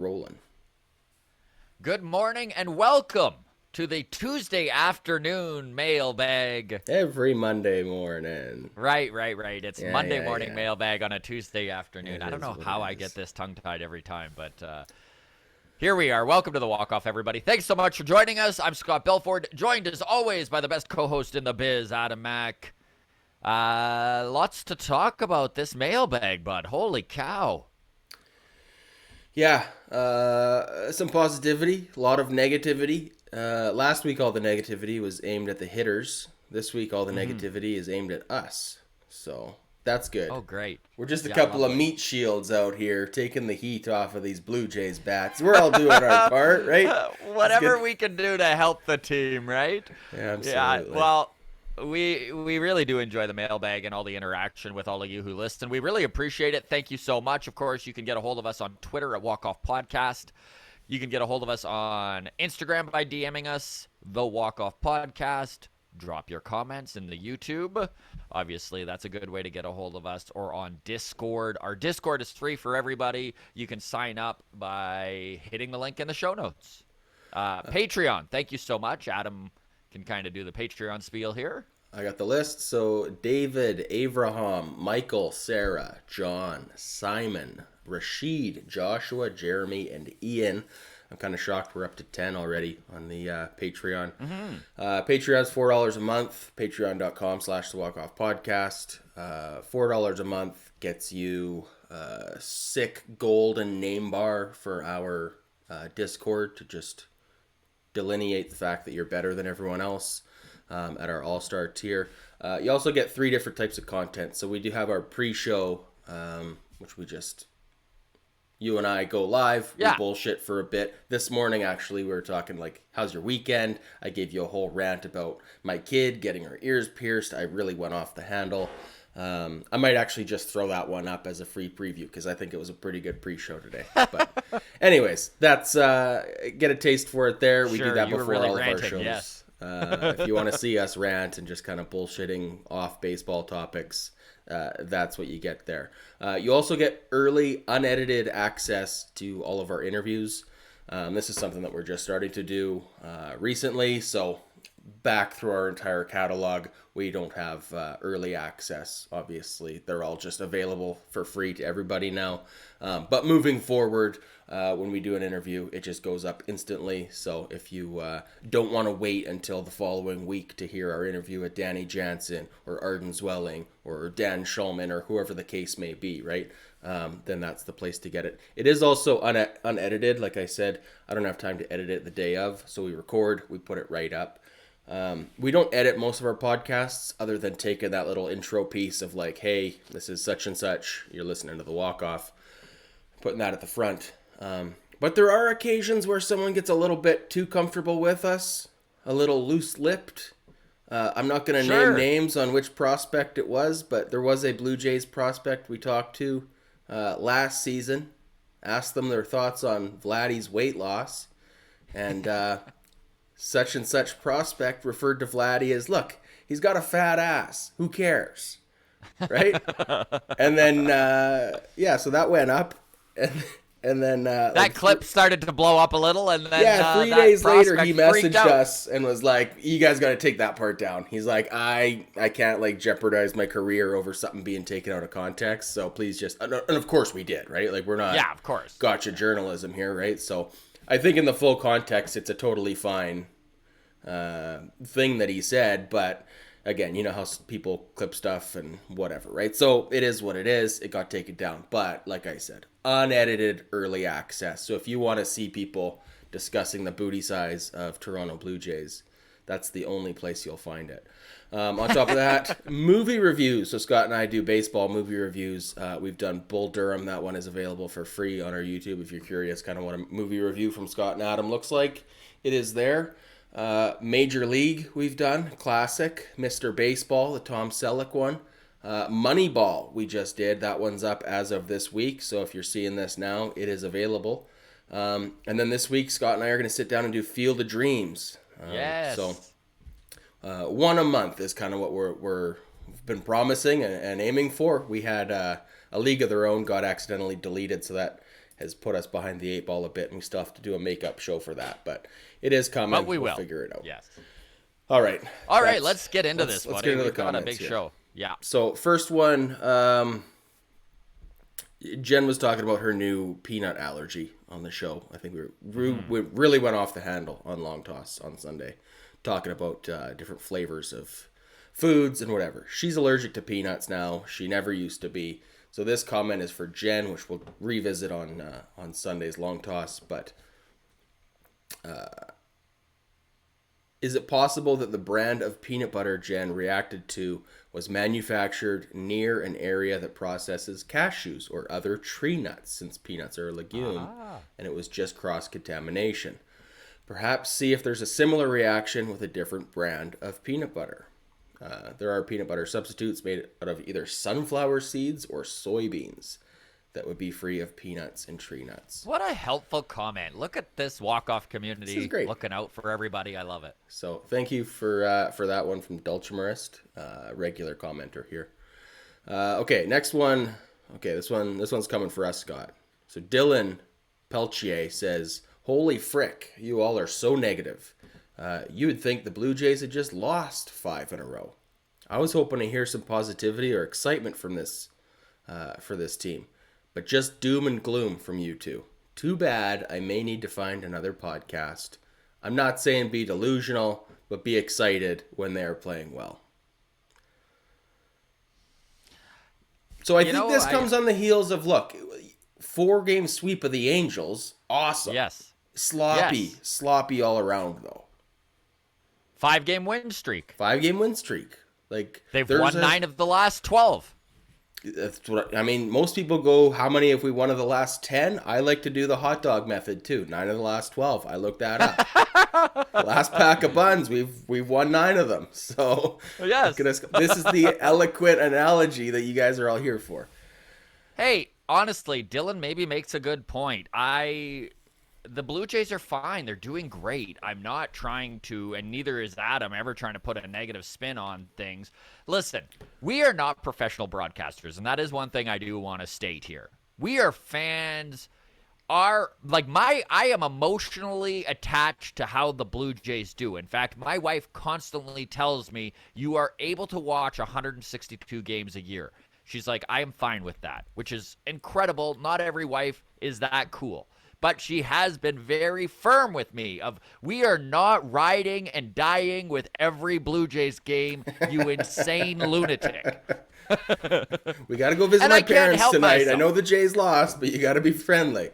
Rolling. Good morning and welcome to the Tuesday afternoon mailbag. Every Monday morning. Right. It's Monday morning Yeah. mailbag on a Tuesday afternoon. It I don't is know what how it I get is. this tongue-tied every time, but here we are. Welcome to the walk-off, everybody. Thanks so much for joining us. I'm Scott Belford, joined as always by the best co-host in the biz, Adam Mack. Lots to talk about this mailbag, bud. Holy cow. Yeah. Some positivity, a lot of negativity. Last week, all the negativity was aimed at the hitters. This week, all the negativity is aimed at us. So that's good. Oh, great. We're just a Yeah, couple of lovely. meat shields out here taking the heat off of these Blue Jays bats. We're all doing our part, right? It's Whatever good. we can do to help the team, right? Yeah, Yeah, absolutely. well, we really do enjoy the mailbag and all the interaction with all of you who listen. We really appreciate it. Thank you so much. Of course, you can get a hold of us on Twitter at Walk Off Podcast. You can get a hold of us on Instagram by DMing us, The Walk Off Podcast. Drop your comments in the YouTube. Obviously, that's a good way to get a hold of us, or on Discord. Our Discord is free for everybody. You can sign up by hitting the link in the show notes. Patreon, thank you so much. Adam can kind of do the Patreon spiel here. I got the list. So David, Abraham, Michael, Sarah, John, Simon, Rashid, Joshua, Jeremy, and Ian. I'm kind of shocked we're up to 10 already on the Patreon. Patreon's $4 a month. Patreon.com/The Walk Off Podcast. $4 a month gets you sick golden name bar for our Discord to just delineate the fact that you're better than everyone else. At our all-star tier. You also get 3 different types of content. So we do have our pre-show, which you and I go live. We Yeah. bullshit for a bit. This morning, actually, we were talking like, how's your weekend? I gave you a whole rant about my kid getting her ears pierced. I really went off the handle. I might actually just throw that one up as a free preview because I think it was a pretty good pre-show today. But anyways, that's get a taste for it there. We do Sure, that you were before really all of our ranting, shows. yes. If you want to see us rant and just kind of bullshitting off baseball topics, that's what you get there. You also get early, unedited access to all of our interviews. This is something that we're just starting to do recently, so back through our entire catalog, we don't have early access. Obviously, they're all just available for free to everybody now. But moving forward, when we do an interview, it just goes up instantly. So if you don't want to wait until the following week to hear our interview with Danny Jansen or Arden Zwelling or Dan Schulman or whoever the case may be, right? Then that's the place to get it. It is also unedited. Like I said, I don't have time to edit it the day of. So we record, we put it right up. We don't edit most of our podcasts other than taking that little intro piece of like, hey, this is such and such. You're listening to the walk-off. Putting that at the front. But there are occasions where someone gets a little bit too comfortable with us, a little loose-lipped. I'm not going to name names on which prospect it was, but there was a Blue Jays prospect we talked to last season. Asked them their thoughts on Vladdy's weight loss. And such and such prospect referred to Vladdy as, look, he's got a fat ass. Who cares? Right? And then, so that went up. And then That clip started to blow up a little, and then 3 that days later he prospect freaked messaged out. us and was like, you guys got to take that part down. He's like, I can't like jeopardize my career over something being taken out of context, so please just, and of course we did, right? Like, we're not Yeah, of course. gotcha journalism here, right? So I think in the full context it's a totally fine thing that he said, but again, you know how people clip stuff and whatever, right? So it is what it is. It got taken down. But like I said, unedited early access. So if you want to see people discussing the booty size of Toronto Blue Jays, that's the only place you'll find it. On top of that, movie reviews. So Scott and I do baseball movie reviews. We've done Bull Durham. That one is available for free on our YouTube if you're curious kind of what a movie review from Scott and Adam looks like. It is there. Major League we've done, classic. Mr. Baseball, the Tom Selleck one. Moneyball we just did. That one's up as of this week, so if you're seeing this now, it is available. And then this week, Scott and I are going to sit down and do Field of Dreams. Yes. So one a month is kind of what we've been promising and aiming for. We had a League of Their Own got accidentally deleted, so that has put us behind the 8 ball a bit, and we still have to do a makeup show for that. But it is coming. But we we'll will figure it out. Yes. All right. All right. Let's get into this, let's buddy. get into We've the got a comments big here. show. Yeah. So first one, Jen was talking about her new peanut allergy on the show. I think we really went off the handle on Long Toss on Sunday, talking about different flavors of foods and whatever. She's allergic to peanuts now. She never used to be. So this comment is for Jen, which we'll revisit on Sunday's Long Toss. But is it possible that the brand of peanut butter Jen reacted to was manufactured near an area that processes cashews or other tree nuts, since peanuts are a legume, and it was just cross-contamination? Perhaps see if there's a similar reaction with a different brand of peanut butter. There are peanut butter substitutes made out of either sunflower seeds or soybeans that would be free of peanuts and tree nuts. What a helpful comment. Look at this walk-off community This is great. looking out for everybody. I love it. So thank you for that one from Dulcimerist, regular commenter here. Okay, next one. Okay, this one's coming for us, Scott. So Dylan Peltier says, "Holy frick, you all are so negative. You would think the Blue Jays had just lost 5 in a row. I was hoping to hear some positivity or excitement from this for this team, but just doom and gloom from you two. Too bad. I may need to find another podcast. I'm not saying be delusional, but be excited when they are playing well." So I think this comes on the heels of, look, 4-game sweep of the Angels. Awesome. Yes. Sloppy all around, though. 5-game win streak. 5-game win streak. Like, They've won 9 of the last 12. That's what I mean. Most people go, how many have we won of the last 10? I like to do the hot dog method too. 9 of the last 12. I looked that up. Last pack of buns, we've won 9 of them. So yes, this is the eloquent analogy that you guys are all here for. Hey, honestly, Dylan maybe makes a good point. The Blue Jays are fine. They're doing great. I'm not trying to, and neither is Adam, ever trying to put a negative spin on things. Listen, we are not professional broadcasters, and that is one thing I do want to state here. We are fans. I am emotionally attached to how the Blue Jays do. In fact, my wife constantly tells me you are able to watch 162 games a year. She's like, I am fine with that, which is incredible. Not every wife is that cool. But she has been very firm with me of, we are not riding and dying with every Blue Jays game, you insane lunatic. We got to go visit my parents tonight. Myself. I know the Jays lost, but you got to be friendly.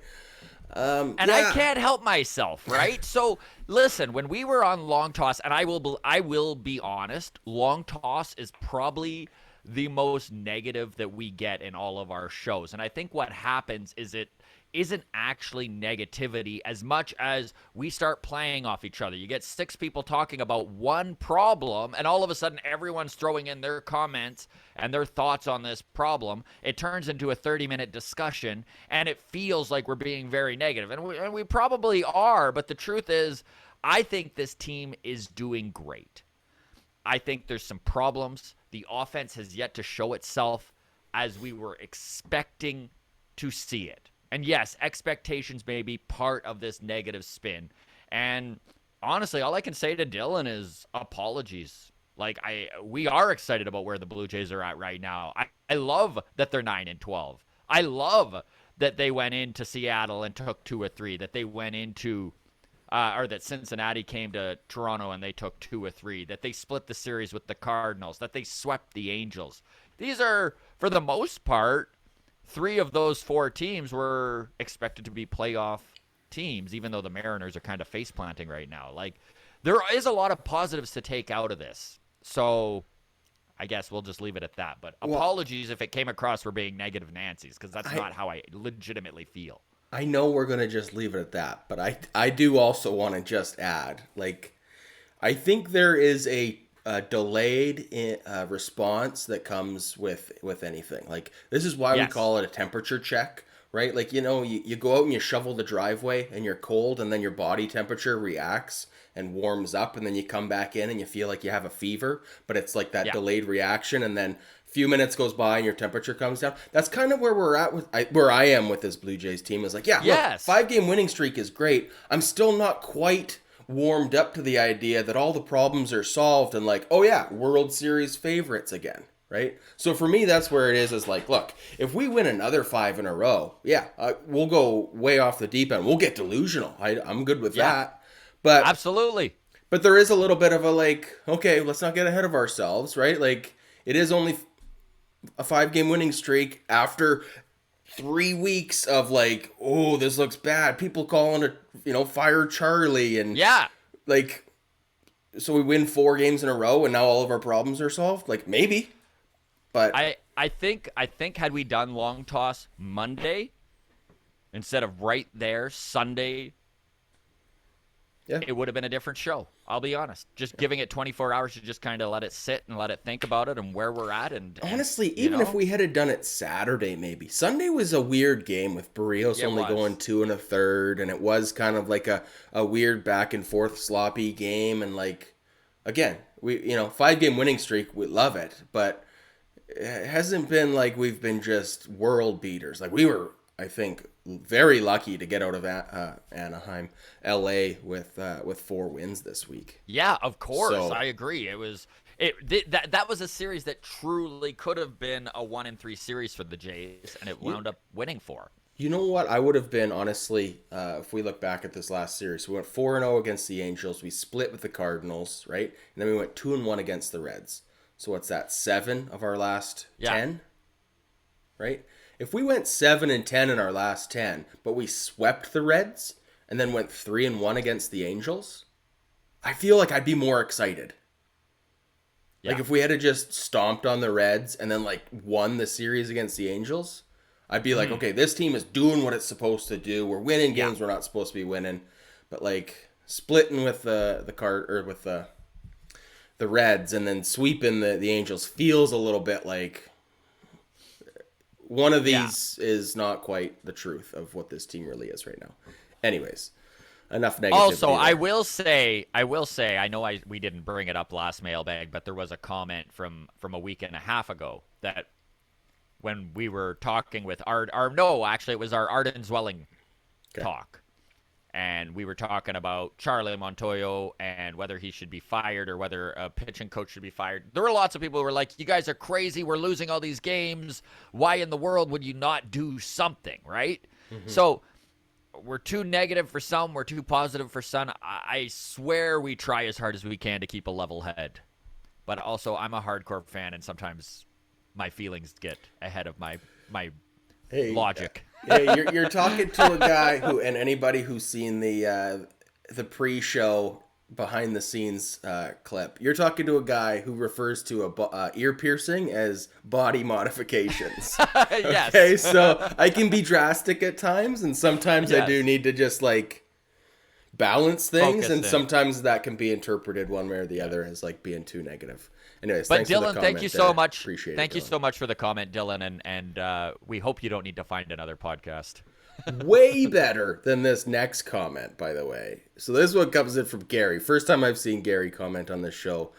I can't help myself, right? So listen, when we were on Long Toss, and I will be honest, Long Toss is probably the most negative that we get in all of our shows. And I think what happens is it isn't actually negativity as much as we start playing off each other. You get 6 people talking about one problem, and all of a sudden everyone's throwing in their comments and their thoughts on this problem. It turns into a 30-minute discussion, and it feels like we're being very negative. And we probably are, but the truth is, I think this team is doing great. I think there's some problems. The offense has yet to show itself as we were expecting to see it. And yes, expectations may be part of this negative spin. And honestly, all I can say to Dylan is apologies. Like, we are excited about where the Blue Jays are at right now. I love that they're 9-12. I love that they went into Seattle and took 2 or 3. That they went into, or that Cincinnati came to Toronto and they took 2 or 3. That they split the series with the Cardinals. That they swept the Angels. These are, for the most part, 3 of those 4 teams were expected to be playoff teams, even though the Mariners are kind of face planting right now. Like, there is a lot of positives to take out of this. So I guess we'll just leave it at that. But apologies if it came across for being negative Nancy's, because that's not how I legitimately feel. I know we're going to just leave it at that, but I do also want to just add, like, I think there is a delayed response that comes with anything. Like, this is why we call it a temperature check, right? Like, you know, you go out and you shovel the driveway and you're cold, and then your body temperature reacts and warms up, and then you come back in and you feel like you have a fever, but it's like that delayed reaction, and then few minutes goes by and your temperature comes down. That's kind of where we're at where I am with this Blue Jays team. Is like, yeah, Yes. look, 5-game winning streak is great. I'm still not quite warmed up to the idea that all the problems are solved and like, oh yeah, World Series favorites again, right? So for me, that's where it is like, look, if we win another 5 in a row, yeah, we'll go way off the deep end. We'll get delusional. I'm good with that. But absolutely. But there is a little bit of a like, okay, let's not get ahead of ourselves, right? Like, it is only a 5-game winning streak after 3 weeks of like, oh, this looks bad. People calling it, fire Charlie. And like, so we win 4 games in a row and now all of our problems are solved? Like, maybe. But I think had we done long toss Monday instead of right there Sunday, it would have been a different show. I'll be honest. Just giving it 24 hours to just kind of let it sit and let it think about it and where we're at. And honestly, even if we had done it Saturday, maybe. Sunday was a weird game with Berrios only going 2 1/3, and it was kind of like a weird back and forth sloppy game. And like, again, we 5-game winning streak, we love it, but it hasn't been like we've been just world beaters. Like, we were, I think, very lucky to get out of Anaheim, LA with 4 wins this week. Yeah, of course. So, I agree. That was a series that truly could have been a 1-3 series for the Jays, and it wound up winning 4. You know what? I would have been, honestly, if we look back at this last series, we went 4-0 against the Angels. We split with the Cardinals, right? And then we went 2-1 against the Reds. So what's that? 7 of our last 10, right? If we went 7-10 in our last 10, but we swept the Reds and then went 3-1 against the Angels, I feel like I'd be more excited. Yeah. Like, if we had just stomped on the Reds and then like won the series against the Angels, I'd be like, okay, this team is doing what it's supposed to do. We're winning games we're not supposed to be winning. But like splitting with the Reds and then sweeping the Angels feels a little bit like one of these is not quite the truth of what this team really is right now. Anyways, enough negativity. Also, I will say, I know we didn't bring it up last mailbag, but there was a comment from a week and a half ago that when we were talking with it was our Arden Zwelling talk. And we were talking about Charlie Montoyo and whether he should be fired or whether a pitching coach should be fired. There were lots of people who were like, you guys are crazy. We're losing all these games. Why in the world would you not do something, right? Mm-hmm. So we're too negative for some. We're too positive for some. I swear we try as hard as we can to keep a level head. But also, I'm a hardcore fan, and sometimes my feelings get ahead of my logic. Yeah, you're talking to a guy who, and anybody who's seen the pre-show behind the scenes clip, you're talking to a guy who refers to ear piercing as body modifications. Yes. Okay, so I can be drastic at times, and sometimes I do need to just like balance things, and sometimes that can be interpreted one way or the other as like being too negative. Anyways, but Dylan, thank you so much. Appreciate it. Thank you so much for the comment, Dylan, and we hope you don't need to find another podcast. Way better than this next comment, by the way. So this one comes in from Gary. First time I've seen Gary comment on this show.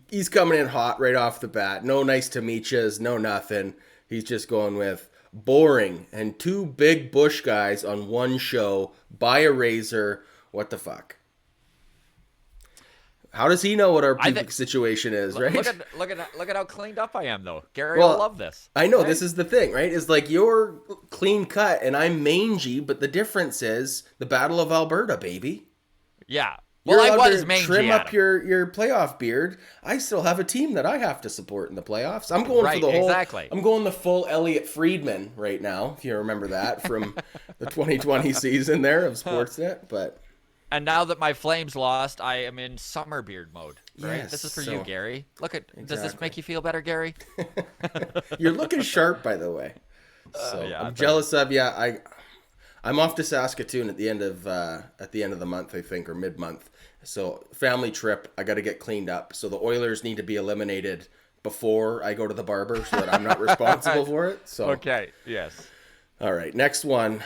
He's coming in hot right off the bat. No nice to meet yous, no nothing. He's just going with boring and 2 big bush guys on one show. Buy a razor. What the fuck? How does he know what our pubic situation is, right? Look at how cleaned up I am, though. Gary will love this. I know, right? This is the thing, right? Is like you're clean cut and I'm mangy, but the difference is the Battle of Alberta, baby. Yeah. Well, I was mangy. Trim up your playoff beard. I still have a team that I have to support in the playoffs. I'm going for the whole. Exactly. I'm going the full Elliot Friedman right now. If you remember that from the 2020 season there of Sportsnet, but. And now that my Flames lost, I am in summer beard mode. Right? Yes, this is for you, Gary. Does this make you feel better, Gary? You're looking sharp, by the way. So I'm jealous of you. I'm off to Saskatoon at the end of the month, I think, or mid-month. So family trip. I got to get cleaned up. So the Oilers need to be eliminated before I go to the barber, so that I'm not responsible for it. So okay. Yes. All right. Next one.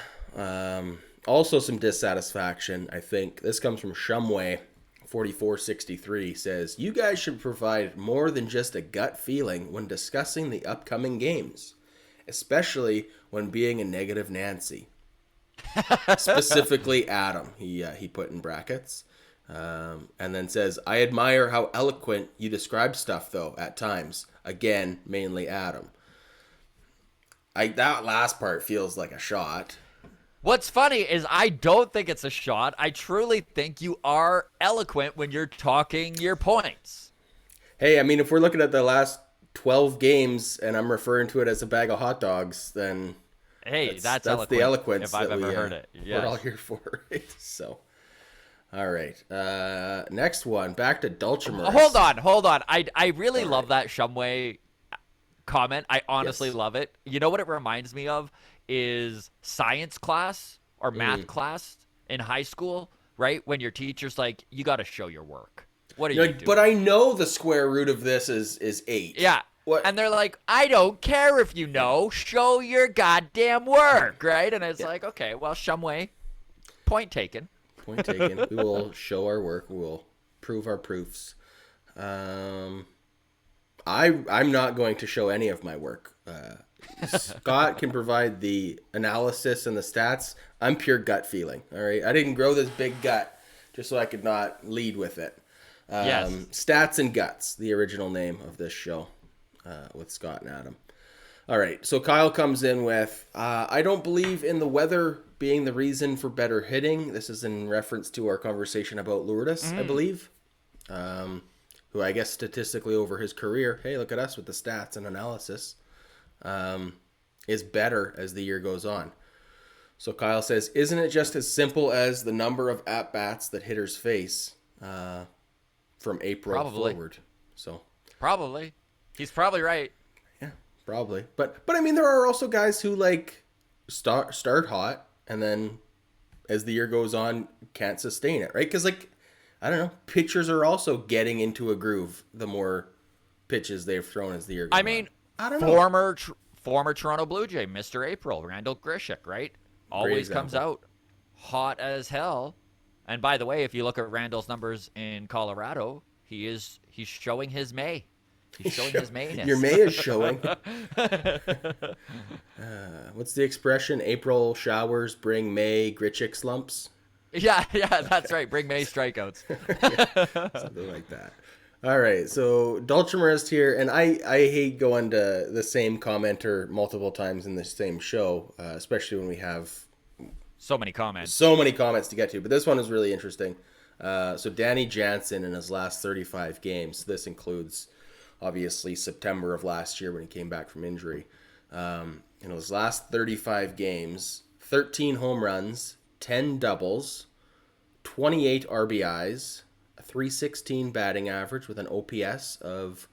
Also some dissatisfaction, I think. This comes from Shumway 4463 says, "You guys should provide more than just a gut feeling when discussing the upcoming games, especially when being a negative Nancy." Specifically Adam, he put in brackets. And then says, "I admire how eloquent you describe stuff, though, at times." Again, mainly Adam. That last part feels like a shot. What's funny is I don't think it's a shot. I truly think you are eloquent when you're talking your points. Hey, I mean, if we're looking at the last 12 games and I'm referring to it as a bag of hot dogs, then hey, that's the eloquence if I've ever heard it. Yes. We're all here for, right? So, all right. Next one, back to Dulcimer. Hold on. I really love that Shumway comment. I honestly love it. You know what it reminds me of is science class or math class in high school, right? When your teacher's like, "You got to show your work. What are you doing?" But I know the square root of this is 8. Yeah. What? And they're like, "I don't care if you know. Show your goddamn work," right? And it's like, okay, well, Shumway, point taken. Point taken. We will show our work. We will prove our proofs. I'm not going to show any of my work. Scott can provide the analysis and the stats. I'm pure gut feeling. All right. I didn't grow this big gut just so I could not lead with it. Yes. Stats and Guts, the original name of this show, with Scott and Adam. All right. So Kyle comes in with, "I don't believe in the weather being the reason for better hitting." This is in reference to our conversation about Lourdes, I believe. Who I guess statistically over his career, hey, look at us with the stats and analysis, is better as the year goes on. So Kyle says, "Isn't it just as simple as the number of at-bats that hitters face from April forward?" So Probably. He's probably right. yeah, probably. But I mean, there are also guys who like start hot and then as the year goes on can't sustain it, right? Because like, I don't know, pitchers are also getting into a groove the more pitches they've thrown as the year goes on. I mean, I don't know. former Toronto Blue Jay, Mr. April, Randall Grishik, right? Always comes out hot as hell. And by the way, if you look at Randall's numbers in Colorado, he's showing his May. He's showing his Mayness. Your May is showing. What's the expression? April showers bring May Grishik slumps. Yeah, that's right. Bring May strikeouts. Something like that. All right, so Dulcimerist here, and I hate going to the same commenter multiple times in the same show, especially when we have so many comments to get to. But this one is really interesting. So Danny Jansen in his last 35 games, this includes obviously September of last year when he came back from injury. In his last 35 games, 13 home runs, 10 doubles, 28 RBIs, a .316 batting average with an OPS of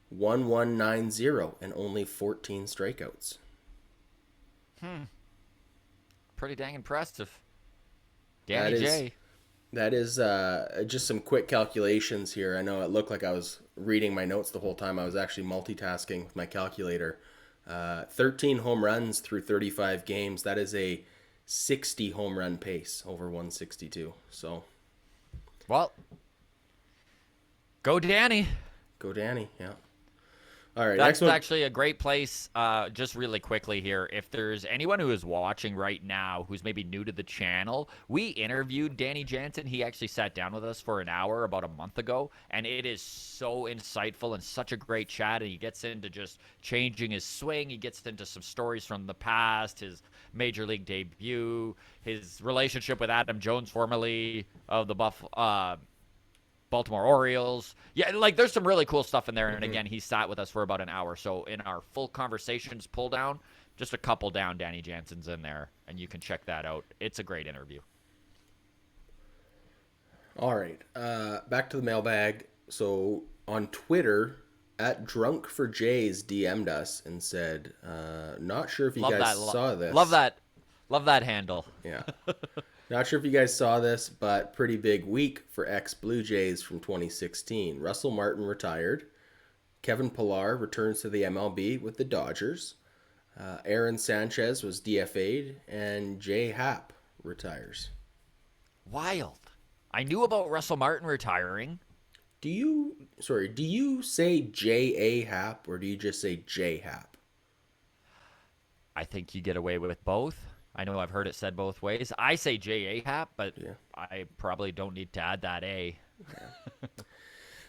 1190 and only 14 strikeouts. Pretty dang impressive. Danny J. That is just some quick calculations here. I know it looked like I was reading my notes the whole time. I was actually multitasking with my calculator. 13 home runs through 35 games. That is a 60 home run pace over 162. So, well, go Danny. Go Danny, yeah. All right, that's next one. Actually a great place. Just really quickly here, if there's anyone who is watching right now who's maybe new to the channel, we interviewed Danny Jansen. He actually sat down with us for an hour about a month ago, and it is so insightful and such a great chat. And he gets into just changing his swing. He gets into some stories from the past, his major league debut, his relationship with Adam Jones, formerly of the Baltimore Orioles. Yeah, like there's some really cool stuff in there. And again, he sat with us for about an hour. So in our full conversations pull down, just a couple down, Danny Jansen's in there, and you can check that out. It's a great interview. All right, back to the mailbag. So on Twitter, @DrunkForJays DM'd us and said, "Not sure if you guys saw this." Love that handle. Yeah. Not sure if you guys saw this, but pretty big week for ex-Blue Jays from 2016. Russell Martin retired. Kevin Pillar returns to the MLB with the Dodgers. Aaron Sanchez was DFA'd, and Jay Happ retires. Wild. I knew about Russell Martin retiring. Do you say J.A. Happ or do you just say J. Happ? I think you get away with both. I know I've heard it said both ways. I say J.A. Happ, but Yeah. I probably don't need to add that A.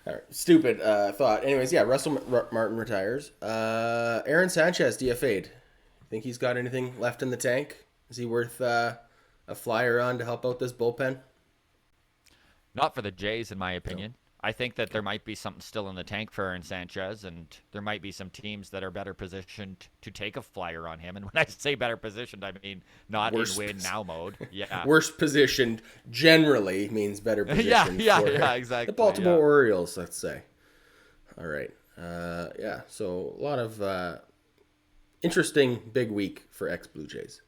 All right. Stupid thought. Anyways, yeah, Martin retires. Aaron Sanchez DFA'd. Think he's got anything left in the tank? Is he worth a flyer on to help out this bullpen? Not for the Jays, in my opinion. I think that there might be something still in the tank for Aaron Sanchez, and there might be some teams that are better positioned to take a flyer on him. And when I say better positioned, I mean not in win-now mode. Yeah. Worst positioned generally means better positioned. yeah, exactly. The Baltimore Orioles, let's say. All right. Yeah, so a lot of interesting big week for ex-Blue Jays.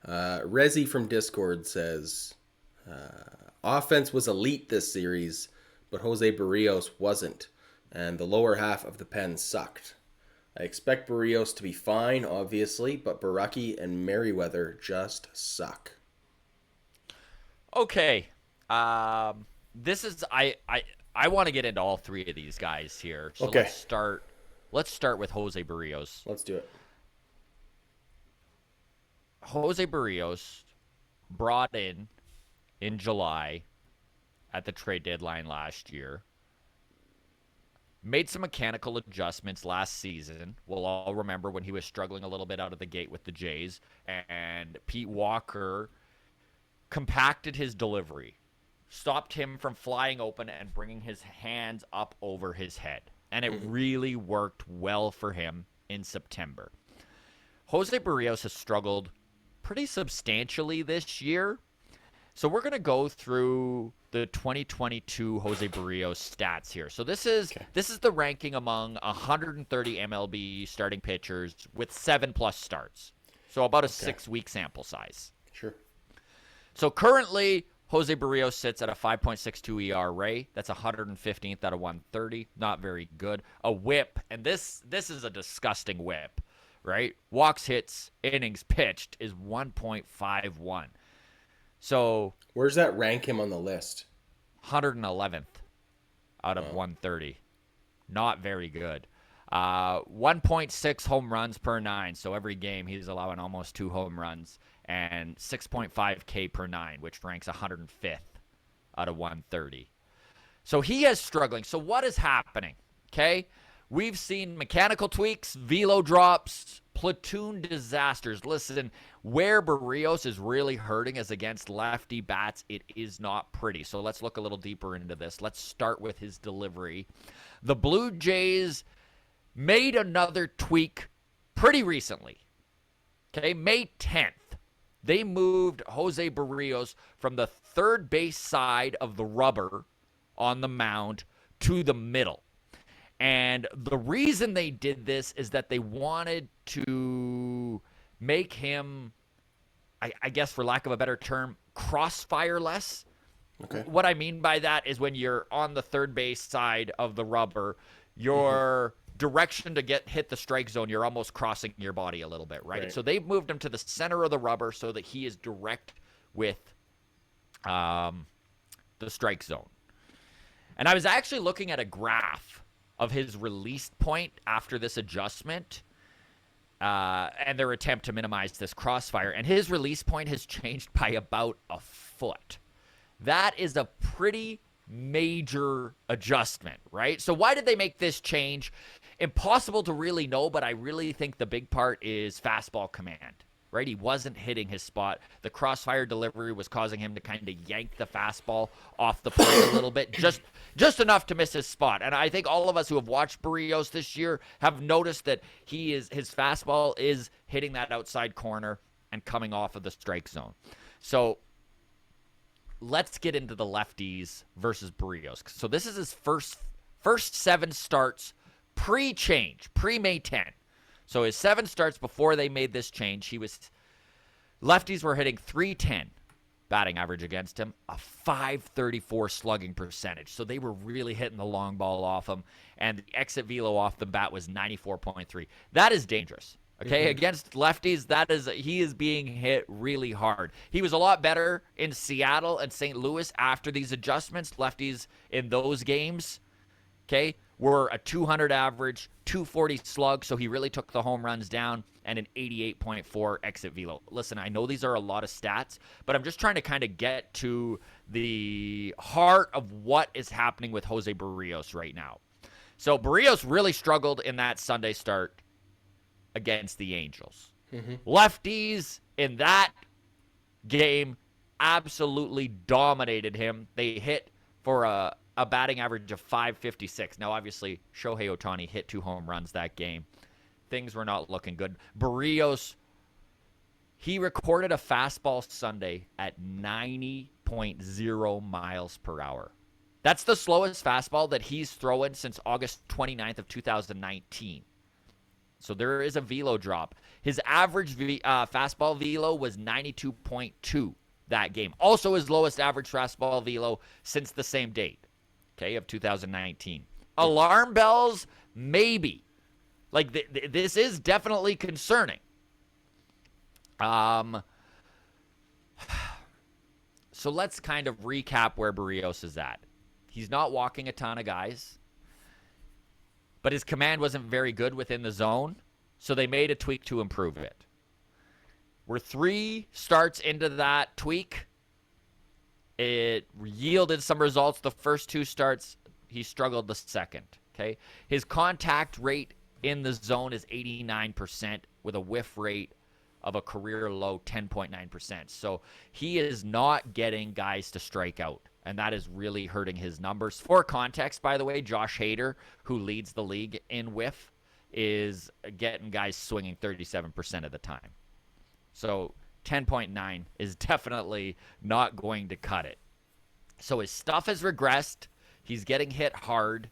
Rezi from Discord says... offense was elite this series, but Jose Berrios wasn't, and the lower half of the pen sucked. I expect Berrios to be fine, obviously, but Baraki and Merriweather just suck. Okay. This is I want to get into all three of these guys here. So okay. Let's start with Jose Berrios. Let's do it. Jose Berrios brought in July at the trade deadline last year. Made some mechanical adjustments last season. We'll all remember when he was struggling a little bit out of the gate with the Jays. And Pete Walker compacted his delivery. Stopped him from flying open and bringing his hands up over his head. And it really worked well for him in September. Jose Berrios has struggled pretty substantially this year. So we're going to go through the 2022 Jose Berrios stats here. So this is the ranking among 130 MLB starting pitchers with 7+ starts. So about a 6-week sample size. Sure. So currently Jose Berrios sits at a 5.62 ERA. That's 115th out of 130. Not very good. A whip, and this is a disgusting whip, right? Walks, hits, innings pitched is 1.51. So where's that rank him on the list? 111th out of 130. Not very good. 1.6 home runs per 9. So every game he's allowing almost 2 home runs. And 6.5 K per 9, which ranks 105th out of 130. So he is struggling. So what is happening? Okay? We've seen mechanical tweaks, velo drops, platoon disasters. Listen, where Berrios is really hurting is against lefty bats. It is not pretty. So let's look a little deeper into this. Let's start with his delivery. The Blue Jays made another tweak pretty recently. Okay, May 10th. They moved Jose Berrios from the third base side of the rubber on the mound to the middle. And the reason they did this is that they wanted to make him, I guess for lack of a better term, crossfire less. Okay. What I mean by that is when you're on the third base side of the rubber, your direction to hit the strike zone, you're almost crossing your body a little bit, right? So they've moved him to the center of the rubber so that he is direct with the strike zone. And I was actually looking at a graph of his release point after this adjustment and their attempt to minimize this crossfire. And his release point has changed by about a foot. That is a pretty major adjustment, right? So why did they make this change? Impossible to really know, but I really think the big part is fastball command, right? He wasn't hitting his spot. The crossfire delivery was causing him to kind of yank the fastball off the plate a little bit, just enough to miss his spot. And I think all of us who have watched Berrios this year have noticed that his fastball is hitting that outside corner and coming off of the strike zone. So let's get into the lefties versus Berrios. So this is his first 7 starts pre-change, pre-May 10. So his 7 starts before they made this change, lefties were hitting .310 batting average against him, a .534 slugging percentage. So they were really hitting the long ball off him, and the exit velo off the bat was 94.3. That is dangerous. Okay, against lefties, he is being hit really hard. He was a lot better in Seattle and St. Louis after these adjustments. Lefties in those games, okay, were a 200 average, 240 slug, so he really took the home runs down, and an 88.4 exit velo. Listen, I know these are a lot of stats, but I'm just trying to kind of get to the heart of what is happening with Jose Berrios right now. So Berrios really struggled in that Sunday start against the Angels. Lefties in that game absolutely dominated him. They hit for a batting average of 556. Now, obviously, Shohei Ohtani hit 2 home runs that game. Things were not looking good. Berrios, he recorded a fastball Sunday at 90.0 miles per hour. That's the slowest fastball that he's thrown since August 29th of 2019. So there is a velo drop. His average fastball velo was 92.2 that game. Also his lowest average fastball velo since the same date, okay, of 2019. Alarm bells? Maybe. Like, this is definitely concerning. So let's kind of recap where Berrios is at. He's not walking a ton of guys, but his command wasn't very good within the zone, so they made a tweak to improve it. We're 3 starts into that tweak. It yielded some results. The first 2 starts, he struggled the second, okay? His contact rate in the zone is 89% with a whiff rate of a career low 10.9%. So he is not getting guys to strike out, and that is really hurting his numbers. For context, by the way, Josh Hader, who leads the league in whiff, is getting guys swinging 37% of the time. So 10.9 is definitely not going to cut it. So his stuff has regressed. He's getting hit hard.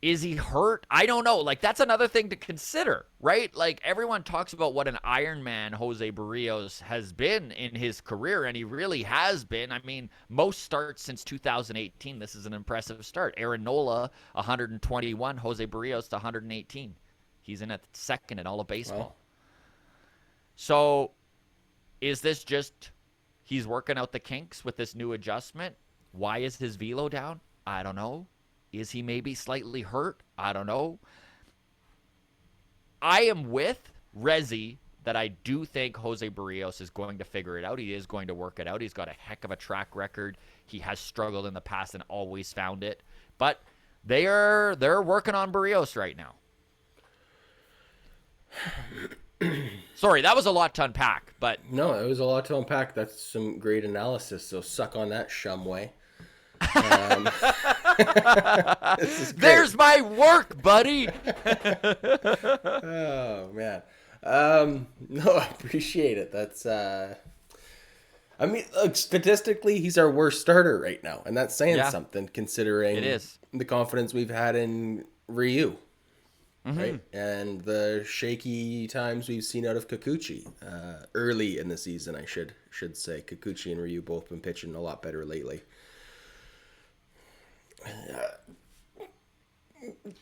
Is he hurt? I don't know. Like, that's another thing to consider, right? Like, everyone talks about what an Iron Man Jose Berrios has been in his career, and he really has been. I mean, most starts since 2018. This is an impressive start. Aaron Nola, 121. Jose Berrios, 118. He's in at second in all of baseball. Wow. So, is this just he's working out the kinks with this new adjustment? Why is his velo down? I don't know. Is he maybe slightly hurt? I don't know. I am with Rezi that I do think Jose Berrios is going to figure it out. He is going to work it out. He's got a heck of a track record. He has struggled in the past and always found it. But they're working on Berrios right now. Sorry, that was a lot to unpack, but No, it was a lot to unpack. That's some great analysis. So suck on that, Shumway. There's my work, buddy. Oh man. No, I appreciate it. That's I mean, look, statistically he's our worst starter right now, and that's saying something considering It is. the confidence we've had in Ryu. Right? And the shaky times we've seen out of Kikuchi early in the season, I should say. Kikuchi and Ryu both been pitching a lot better lately.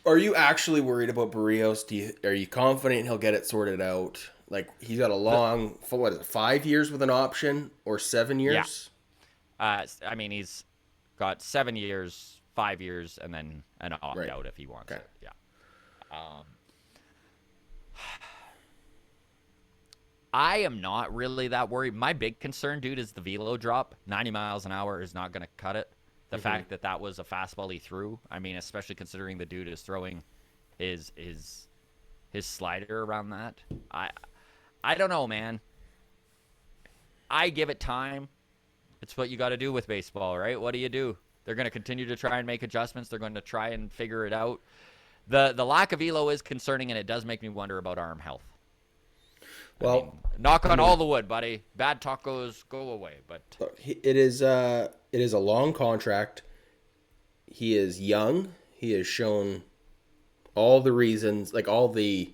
Are you actually worried about Berrios? Are you confident he'll get it sorted out? Like, he's got a long, 5 years with an option or 7 years? Yeah. I mean, he's got 7 years, 5 years, and then an opt-out if he wants it. Yeah. I am not really that worried. My big concern, dude, is the velo drop. 90 miles an hour is not going to cut it. The fact that was a fastball he threw. I mean, especially considering the dude is throwing his slider around that. I don't know, man. I give it time. It's what you got to do with baseball, right? What do? They're going to continue to try and make adjustments. They're going to try and figure it out. The lack of velo is concerning, and it does make me wonder about arm health. Well, knock on all the wood, buddy. Bad tacos go away. But it is a long contract. He is young. He has shown all the reasons, like all the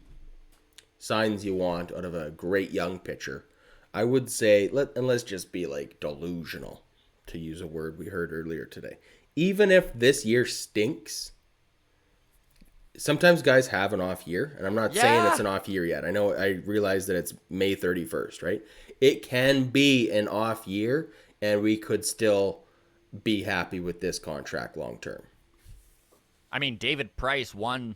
signs you want out of a great young pitcher. I would say, let's just be like delusional, to use a word we heard earlier today. Even if this year stinks, sometimes guys have an off year, and I'm not saying it's Yeah. an off year yet. I realize that it's May 31st, right? It can be an off year, and we could still be happy with this contract long term. I mean, David Price won,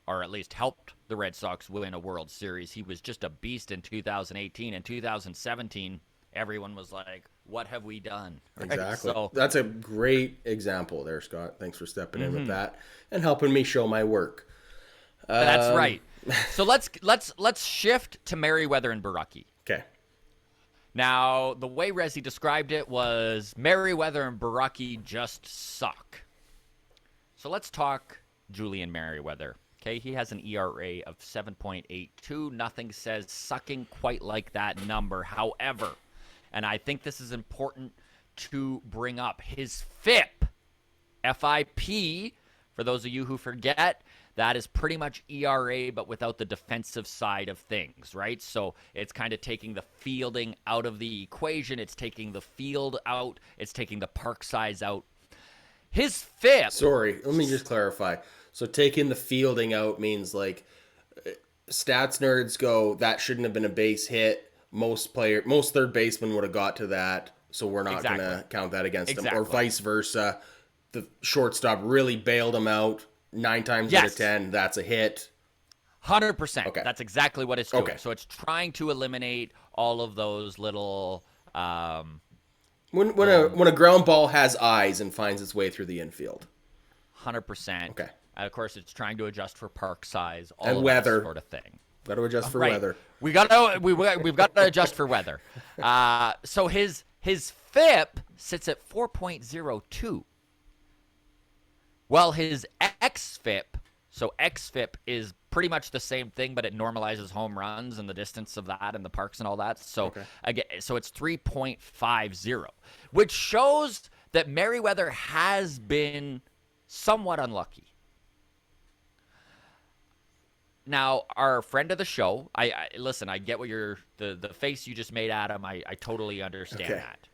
or at least helped the Red Sox win a World Series. He was just a beast in 2018. In 2017, everyone was like, what have we done? Right? Exactly. So That's a great example there, Scott. Thanks for stepping in with that and helping me show my work. that's right. So let's shift to Merriweather and Baraki. Okay. Now, the way Resi described it was Merriweather and Baraki just suck. So let's talk Julian Merriweather. Okay, he has an ERA of 7.82. Nothing says sucking quite like that number. However, and I think this is important to bring up, his FIP, FIP, for those of you who forget, that is pretty much ERA, but without the defensive side of things, right? So it's kind of taking the fielding out of the equation. It's taking the field out. It's taking the park size out. His FIP. Sorry, let me just clarify. So taking the fielding out means like stats nerds go, that shouldn't have been a base hit. Most third basemen would have got to that, so we're not going to count that against them. Or vice versa. The shortstop really bailed him out 9 times out of 10. That's a hit. 100%. Okay. That's exactly what it's doing. Okay. So it's trying to eliminate all of those little. When a ground ball has eyes and finds its way through the infield. 100%. Okay. Of course, it's trying to adjust for park size, all and of weather. that sort of thing. Got to adjust for weather. We've got to adjust for weather. So his FIP sits at 4.02. Well, his xFIP, so xFIP is pretty much the same thing, but it normalizes home runs and the distance of that and the parks and all that. So again, so it's 3.50, which shows that Merriweather has been somewhat unlucky. Now, our friend of the show, I listen, I get what the face you just made, Adam. I totally understand that.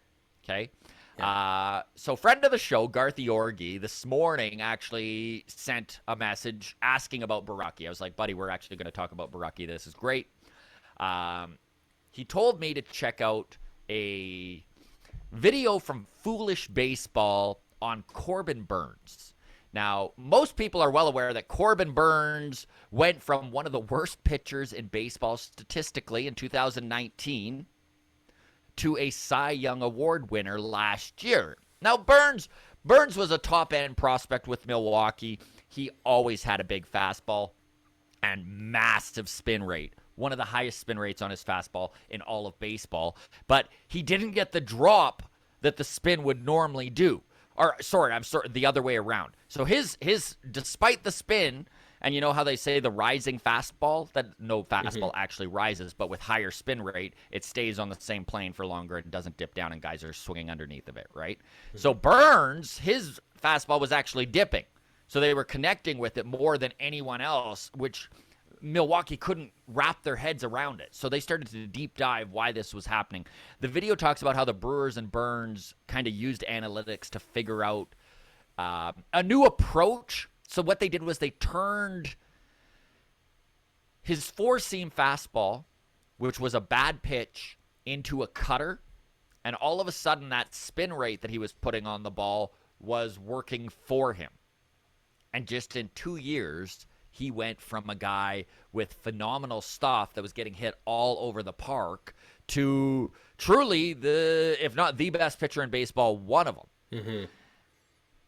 Okay. Yeah. So friend of the show, Garth Orgi, this morning actually sent a message asking about Baraki. I was like, buddy, we're actually going to talk about Baraki. This is great. He told me to check out a video from Foolish Baseball on Corbin Burns. Now, most people are well aware that Corbin Burns went from one of the worst pitchers in baseball statistically in 2019 to a Cy Young Award winner last year. Now, Burns was a top-end prospect with Milwaukee. He always had a big fastball and massive spin rate, one of the highest spin rates on his fastball in all of baseball. But he didn't get the drop that the spin would normally do. Or, sorry, the other way around. So his despite the spin, and you know how they say the rising fastball, that no fastball actually rises, but with higher spin rate, it stays on the same plane for longer and doesn't dip down, and guys are swinging underneath of it, right? So Burns, his fastball was actually dipping. So they were connecting with it more than anyone else, which Milwaukee couldn't wrap their heads around it. So they started to deep dive why this was happening. The video talks about how the Brewers and Burns kind of used analytics to figure out a new approach. So what they did was they turned his four-seam fastball, which was a bad pitch, into a cutter. And all of a sudden that spin rate that he was putting on the ball was working for him. And just in 2 years, he went from a guy with phenomenal stuff that was getting hit all over the park to truly if not the best pitcher in baseball, one of them. Mm-hmm.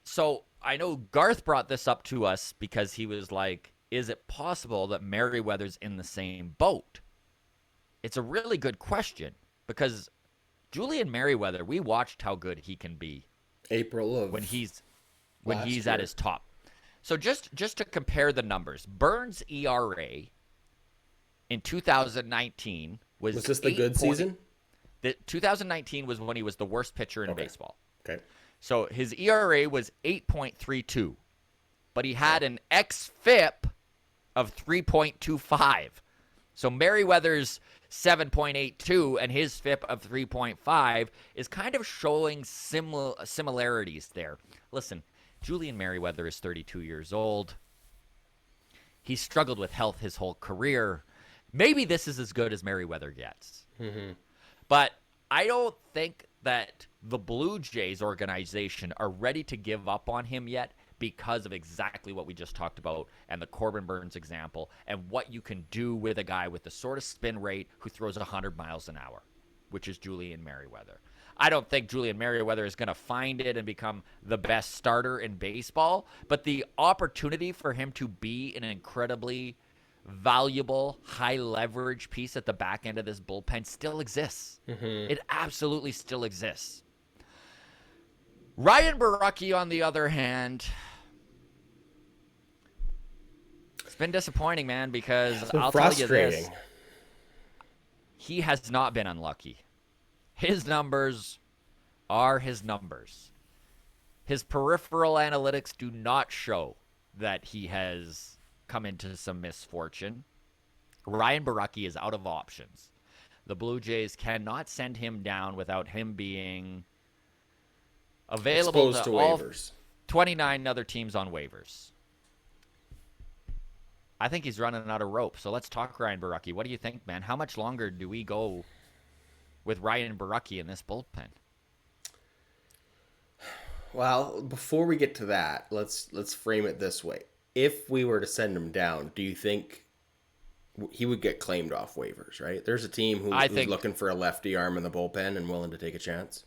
So I know Garth brought this up to us because he was like, is it possible that Merriweather's in the same boat? It's a really good question because Julian Merriweather, we watched how good he can be. April of when he's at his top. So just to compare the numbers, Burns' ERA in 2019 was this the good season? 2019 was when he was the worst pitcher in baseball. Okay. So his ERA was 8.32, but he had an xFIP of 3.25. So Merriweather's 7.82 and his FIP of 3.5 is kind of showing similarities there. Listen, Julian Merriweather is 32 years old. He struggled with health his whole career. Maybe this is as good as Merriweather gets. But I don't think that the Blue Jays organization are ready to give up on him yet because of exactly what we just talked about and the Corbin Burns example and what you can do with a guy with the sort of spin rate who throws 100 miles an hour, which is Julian Merriweather. I don't think Julian Merriweather is going to find it and become the best starter in baseball, but the opportunity for him to be an incredibly valuable, high leverage piece at the back end of this bullpen still exists. It absolutely still exists. Ryan Borucki, on the other hand, it's been disappointing, man, because I'll tell you this. He has not been unlucky. His numbers are his numbers. His peripheral analytics do not show that he has come into some misfortune. Ryan Borucki is out of options. The Blue Jays cannot send him down without him being available Exposed to all waivers. 29 other teams on waivers. I think he's running out of rope. So let's talk Ryan Borucki. What do you think, man? How much longer do we go with Ryan Borucki in this bullpen? Well, before we get to that, let's frame it this way. If we were to send him down, do you think he would get claimed off waivers, right? There's a team who's looking for a lefty arm in the bullpen and willing to take a chance.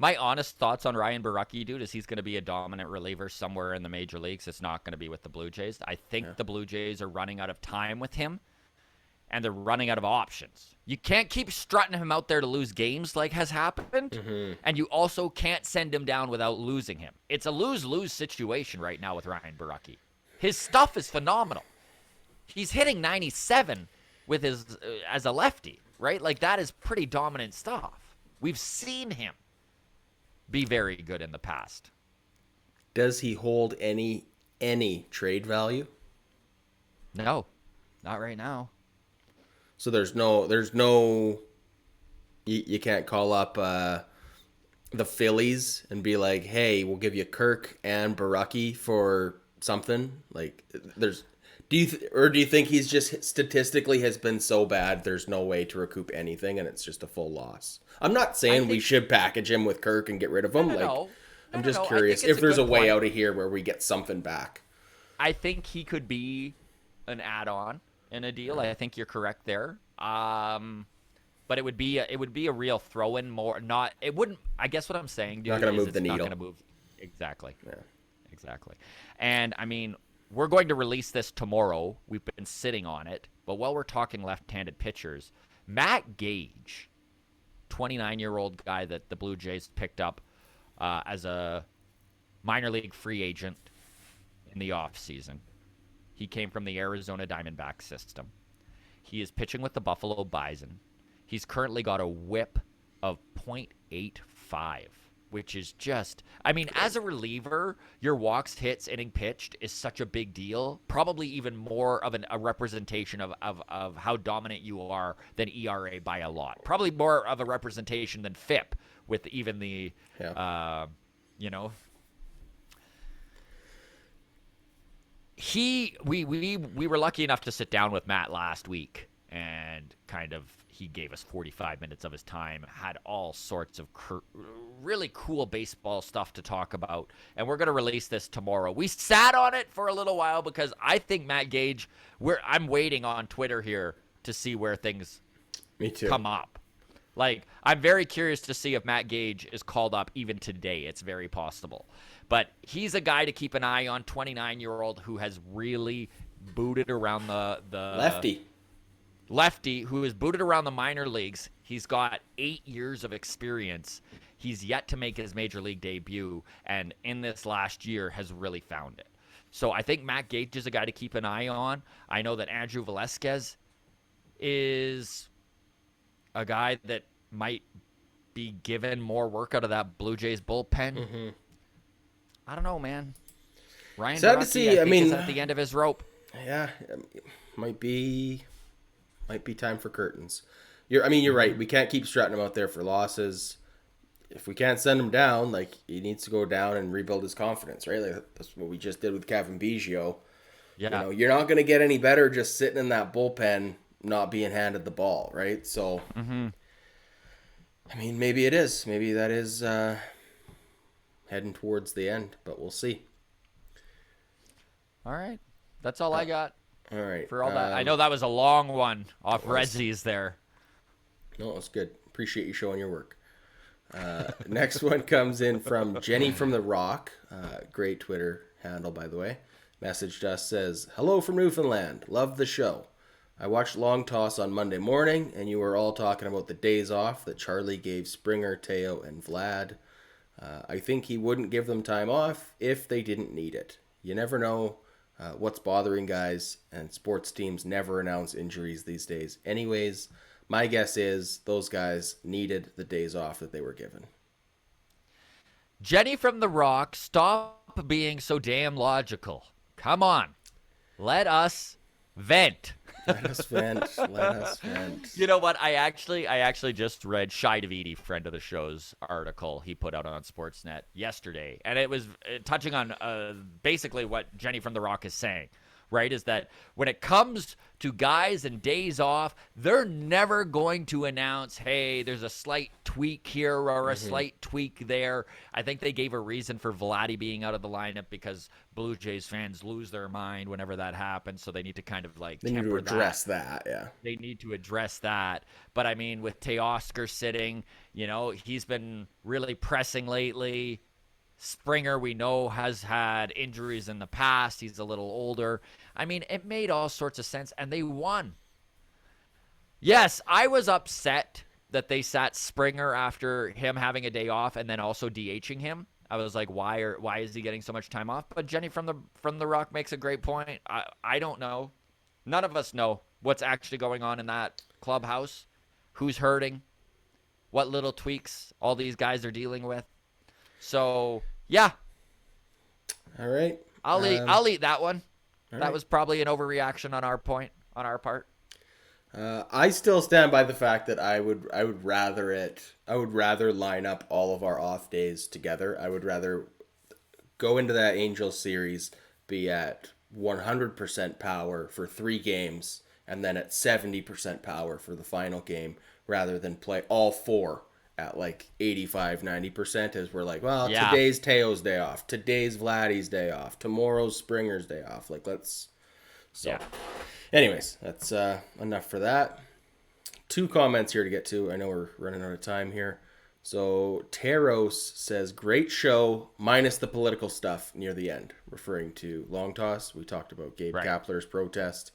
My honest thoughts on Ryan Borucki, dude, is he's going to be a dominant reliever somewhere in the major leagues. It's not going to be with the Blue Jays. I think the Blue Jays are running out of time with him, and they're running out of options. You can't keep strutting him out there to lose games like has happened, and you also can't send him down without losing him. It's a lose-lose situation right now with Ryan Borucki. His stuff is phenomenal. He's hitting 97 with his as a lefty, right? Like, that is pretty dominant stuff. We've seen him be very good in the past. Does he hold any trade value? No, not right now. So there's no you can't call up the Phillies and be like, hey, we'll give you Kirk and Borucki for something. Like, do you think he's just statistically has been so bad there's no way to recoup anything and it's just a full loss? I'm not saying we should package him with Kirk and get rid of him. I'm just curious if there's a way out of here where we get something back. I think he could be an add-on in a deal. I think you're correct there. But it would be a real throw-in more. Not it wouldn't. I guess what I'm saying, dude, not going to move the needle. Not going to move exactly. Yeah, exactly. And I mean, we're going to release this tomorrow. We've been sitting on it, but while we're talking left-handed pitchers, Matt Gage, 29-year-old guy that the Blue Jays picked up as a minor league free agent in the offseason. He came from the Arizona Diamondback system. He is pitching with the Buffalo Bison. He's currently got a whip of .85, which is just, I mean, as a reliever, your walks, hits, inning pitched is such a big deal. Probably even more of a representation of how dominant you are than ERA by a lot. Probably more of a representation than FIP with even the, We were lucky enough to sit down with Matt last week, and kind of he gave us 45 minutes of his time, had all sorts of really cool baseball stuff to talk about, and we're going to release this tomorrow. We sat on it for a little while because I think Matt Gage, I'm waiting on Twitter here to see where things come up. Like, I'm very curious to see if Matt Gage is called up even today. It's very possible. But he's a guy to keep an eye on, 29-year-old who has really booted around the lefty who has booted around the minor leagues. He's got 8 years of experience. He's yet to make his major league debut, and in this last year has really found it. So I think Matt Gage is a guy to keep an eye on. I know that Andrew Velasquez is a guy that might be given more work out of that Blue Jays bullpen. I don't know, man. Ryan Sad Borucki, to see. is at the end of his rope. Yeah, might be time for curtains. You're right. We can't keep strutting him out there for losses. If we can't send him down, like, he needs to go down and rebuild his confidence, right? Like, that's what we just did with Kevin Biggio. Yeah. You're not going to get any better just sitting in that bullpen, not being handed the ball, right? So, I mean, maybe it is. Maybe that is heading towards the end, but we'll see. All right. That's all I got. All right. For all that. I know that was a long one off was. Rezzies there. No, it's good. Appreciate you showing your work. Next one comes in from Jenny from the Rock. Great Twitter handle, by the way. Messaged us, says, "Hello from Newfoundland. Love the show. I watched Long Toss on Monday morning, and you were all talking about the days off that Charlie gave Springer, Teo, and Vlad. I think he wouldn't give them time off if they didn't need it. You never know what's bothering guys, and sports teams never announce injuries these days. Anyways, my guess is those guys needed the days off that they were given." Jenny from the Rock, stop being so damn logical. Come on. Let us vent. Let us vent. Let us vent. You know what? I actually just read Shai Davidi, friend of the show's article he put out on Sportsnet yesterday, and it was touching on basically what Jenny from the Rock is saying, right? Is that when it comes to guys and days off, they're never going to announce, hey, there's a slight tweak here or a slight tweak there. I think they gave a reason for Vladdy being out of the lineup because Blue Jays fans lose their mind whenever that happens, so they need to kind of like They need to address that, yeah. They need to address that. But I mean, with Teoscar sitting, he's been really pressing lately. Springer, we know, has had injuries in the past. He's a little older. I mean, it made all sorts of sense, and they won. Yes, I was upset that they sat Springer after him having a day off and then also DHing him. I was like, why is he getting so much time off? But Jenny from the Rock makes a great point. I don't know. None of us know what's actually going on in that clubhouse, who's hurting, what little tweaks all these guys are dealing with. So, yeah. All right. I'll eat that one. That right. Was probably an overreaction on our part. I still stand by the fact that I would rather line up all of our off days together. I would rather go into that Angels series, be at 100% power for 3 games, and then at 70% power for the final game, rather than play all 4 at like 85, 90%, as we're like, well, today's Teo's day off, today's Vladdy's day off, tomorrow's Springer's day off. Like, anyways, that's enough for that. 2 comments here to get to. I know we're running out of time here. So Teros says, great show, minus the political stuff near the end, referring to Long Toss. We talked about Gabe Kapler's protest.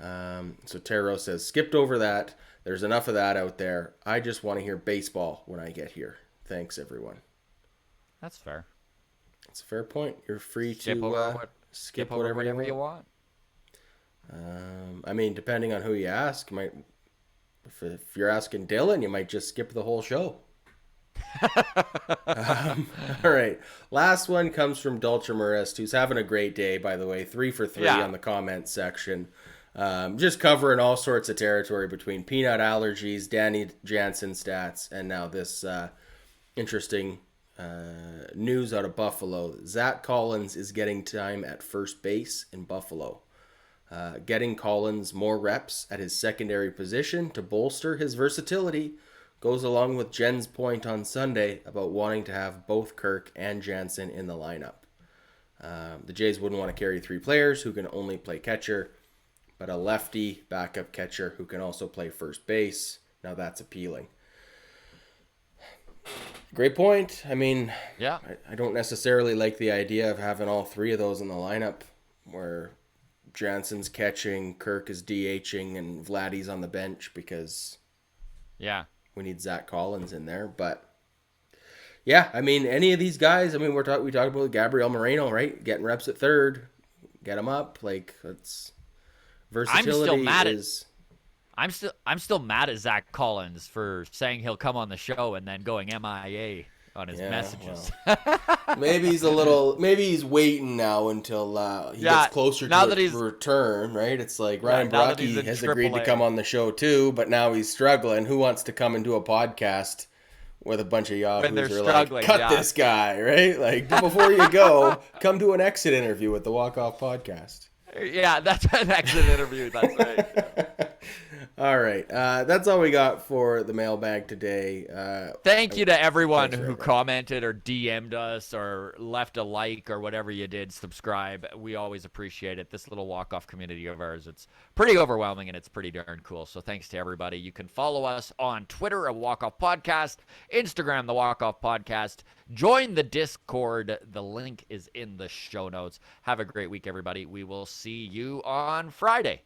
So Teros says, skipped over that. There's enough of that out there. I just want to hear baseball when I get here. Thanks, everyone. That's fair. That's a fair point. You're free to skip over whatever you want. I mean, depending on who you ask, if you're asking Dylan, you might just skip the whole show. All right. Last one comes from Dulce Marist, who's having a great day, by the way. 3 for 3 on the comments section. Just covering all sorts of territory between peanut allergies, Danny Jansen stats, and now this interesting news out of Buffalo. Zach Collins is getting time at first base in Buffalo. Getting Collins more reps at his secondary position to bolster his versatility goes along with Jen's point on Sunday about wanting to have both Kirk and Jansen in the lineup. The Jays wouldn't want to carry 3 players who can only play catcher, but a lefty backup catcher who can also play first base. Now that's appealing. Great point. I mean, I don't necessarily like the idea of having all 3 of those in the lineup where Jansen's catching, Kirk is DHing, and Vladdy's on the bench because we need Zach Collins in there. But yeah, I mean, any of these guys, I mean, we talked about Gabriel Moreno, right? Getting reps at third, get him up. Like, that's versatility. I'm still mad at Zach Collins for saying he'll come on the show and then going MIA on his messages. Well, maybe he's waiting now until he gets closer to his return, right? It's like Ryan Brockie has agreed to come on the show too, but now he's struggling. Who wants to come into a podcast with a bunch of yahoos who are like, cut this guy, right? Like, before you go, come to an exit interview with the Walk Off podcast. Yeah, that's an exit interview. That's right. Yeah. All right. That's all we got for the mailbag today. Thank you to everyone Thanks for who everything. commented or DM'd us or left a like or whatever you did, subscribe. We always appreciate it. This little walk-off community of ours, it's pretty overwhelming and it's pretty darn cool. So thanks to everybody. You can follow us on Twitter at Walk-Off Podcast, Instagram, the Walk-Off Podcast. Join the Discord. The link is in the show notes. Have a great week, everybody. We will see you on Friday.